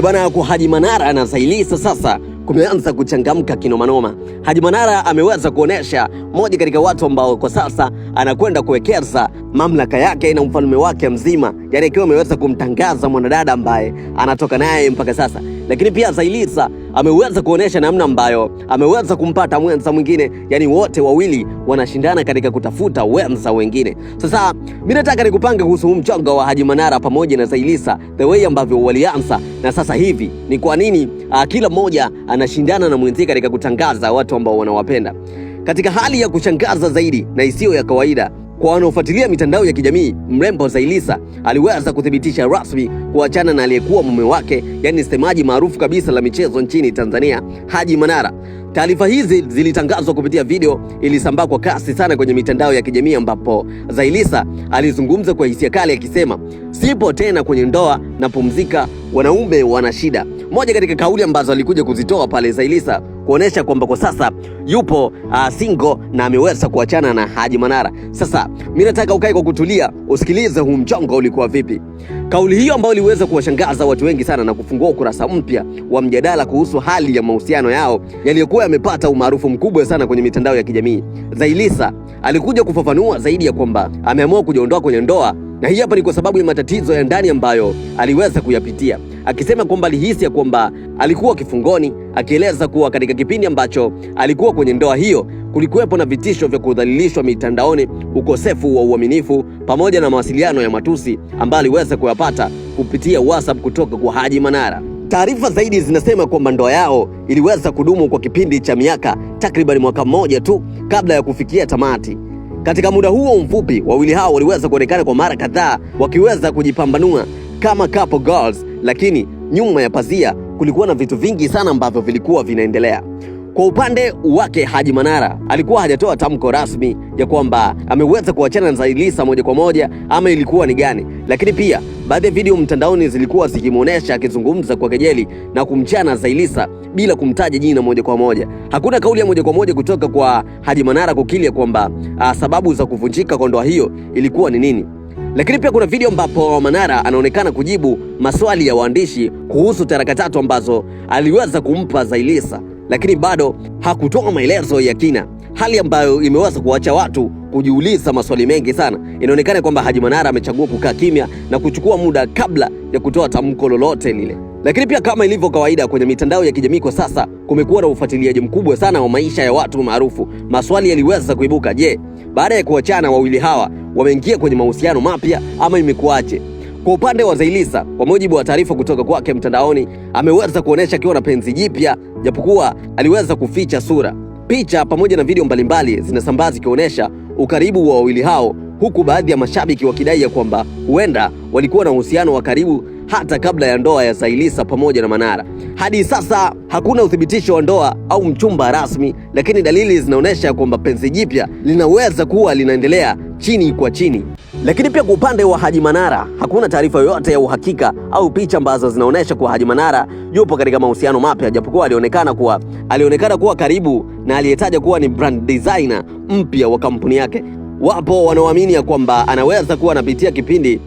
Bwana, kwa Haji Manara na Zailisa sasa kumeanza kuchangamka kinomanoma. Haji Manara ameweza kuonesha moja katika watu ambao kwa sasa anakwenda kuwekeza mamlaka yake na mfalme wake mzima, yani akiwa ameweza kumtangaza mwanadada ambaye anatoka naye mpaka sasa. Lakini pia Zailisa ameweza kuonesha namna ambayo ameweza kumpata mwenza mwingine, yani wote wawili wanashindana katika kutafuta wenza wengine. Sasa mimi nataka nikupange kuhusu mchongo wa Haji Manara pamoja na Zailisa, the way ambavyo walianza na sasa hivi ni kwa nini kila mmoja anashindana na mwenzie katika kutangaza watu ambao wanawapenda. Katika hali ya kushangaza zaidi na isiyo ya kawaida kwa wanaofuatilia mitandao ya kijamii, mrembo Zailisa aliweza kuthibitisha rasmi kuachana na aliyekuwa mume wake, yani semaji maarufu kabisa la michezo nchini Tanzania, Haji Manara. Taarifa hizi zilitangazwa kupitia video ilisambaa kwa kasi sana kwenye mitandao ya kijamii, ambapo Zailisa alizungumza kwa hisia kali akisema, "Sipo tena kwenye ndoa, napumzika, wanaume wana shida." Moja katika kauli ambazo alikuja kuzitoa pale Zailisa kuonesha kwamba kwa sasa yupo single na ameweza kuachana na Haji Manara. Sasa mimi nataka ukae kwa kutulia usikilize huu mchongo ulikuwa vipi. Kauli hiyo ambayo iliweza kuwashangaza watu wengi sana na kufungua ukurasa mpya wa mjadala kuhusu hali ya mahusiano yao yaliyokuwa yamepata umaarufu mkubwa sana kwenye mitandao ya kijamii. Zailisa alikuja kufafanua zaidi ya kwamba ameamua kujiondoa kwenye ndoa, na hii hapa ni kwa sababu ya matatizo ya ndani ambayo aliweza kuyapitia, akisema kwamba alihisi ya kwamba alikuwa kifungoni, akieleza kuwa katika kipindi ambacho alikuwa kwenye ndoa hiyo kulikuwepo na vitisho vya kudhalilishwa mitandaoni, ukosefu wa uaminifu pamoja na mawasiliano ya matusi ambayo aliweza kuyapata kupitia WhatsApp kutoka kwa Haji Manara. Taarifa zaidi zinasema kwamba ndoa yao iliweza kudumu kwa kipindi cha miaka takriban mwaka mmoja tu kabla ya kufikia tamati. Katika muda huo mfupi, wawili hao waliweza kuonekana kwa mara kadhaa wakiweza kujipambanua kama couple girls, lakini nyuma ya pazia kulikuwa na vitu vingi sana ambavyo vilikuwa vinaendelea. Kwa upande wake Haji Manara alikuwa hajatoa tamko rasmi ya kwamba ameweza kuachana na Zailisa moja kwa moja ama ilikuwa ni gani, lakini pia baadhi ya video mtandaoni zilikuwa zikimuonesha akizungumza kwa kejeli na kumchana Zailisa bila kumtaja jina moja kwa moja. Hakuna kauli ya moja kwa moja kutoka kwa Haji Manara kukilia kwamba sababu za kuvunjika kwa ndoa hiyo ilikuwa ni nini. Lakini pia kuna video ambapo Manara anaonekana kujibu maswali ya waandishi kuhusu taraka tatu ambazo aliweza kumpa Zailisa, lakini bado hakutoa maelezo ya kina, hali ambayo imeweza kuacha watu kujiuliza maswali mengi sana. Inaonekana kwamba Haji Manara amechagua kukaa kimya na kuchukua muda kabla ya kutoa tamko lolote lile. Lakini pia kama ilivyo kawaida kwenye mitandao ya kijamii kwa sasa, kumekuwa na ufuatiliaji mkubwa sana wa maisha ya watu maarufu. Maswali yaliweza kuibuka, je, baada ya kuachana wawili hawa wameingia kwenye mahusiano mapya ama imekuaje? Kwa upande wa Zailisa, kwa mujibu wa taarifa kutoka kwake mtandaoni, ameweza kuonesha akiwa na penzi jipya, japokuwa aliweza kuficha sura. Picha pamoja na video mbalimbali zinasambaa zikionyesha ukaribu wa wawili hao, huku baadhi ya mashabiki wakidai ya kwamba huenda walikuwa na uhusiano wa karibu hata kabla ya ndoa ya Zailisa pamoja na Manara. Hadi sasa hakuna uthibitisho wa ndoa au mchumba rasmi, lakini dalili zinaonyesha kwamba penzi jipya linaweza kuwa linaendelea chini kwa chini. Lakini pia kwa upande wa Haji Manara hakuna taarifa yoyote ya uhakika au picha ambazo zinaonyesha kuwa Haji Manara yupo katika mahusiano mapya, japokuwa alionekana kuwa karibu na aliyetaja kuwa ni brand designer mpya wa kampuni yake. Wapo wanaoamini ya kwamba anaweza kuwa anapitia kipindi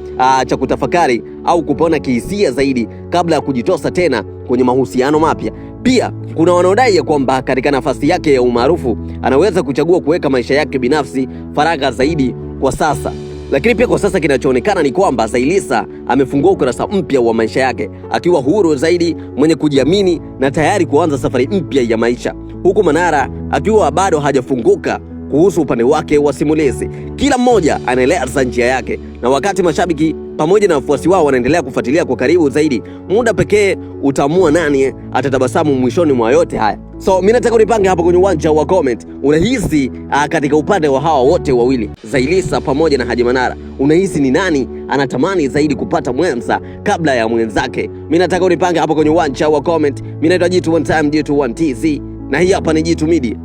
cha kutafakari au kupona kihisia zaidi kabla ya kujitosa tena kwenye mahusiano mapya. Pia kuna wanaodai ya kwamba katika nafasi yake ya umaarufu anaweza kuchagua kuweka maisha yake binafsi faragha zaidi kwa sasa. Lakini pia kwa sasa kinachoonekana ni kwamba Zailisa amefungua ukurasa mpya wa maisha yake, akiwa huru zaidi, mwenye kujiamini na tayari kuanza safari mpya ya maisha, huku Manara akiwa bado hajafunguka kuhusu upande wake wa simulizi. Kila mmoja anaeleza njia yake, na wakati mashabiki pamoja na wafuasi wao wanaendelea kufuatilia kwa karibu zaidi, muda pekee utaamua nani atatabasamu mwishoni mwa yote haya. So mimi nataka unipange hapo kwenye uwanja wa comment, unahisi katika upande wa hawa wote wawili, Zailisa pamoja na Haji Manara, unahisi ni nani anatamani zaidi kupata mwenza kabla ya mwenzake? Mimi nataka unipange hapo kwenye uwanja wa comment. Mimi naitwa Jitu One Time, Jitu One TZ, na hii hapa ni Jitu Media.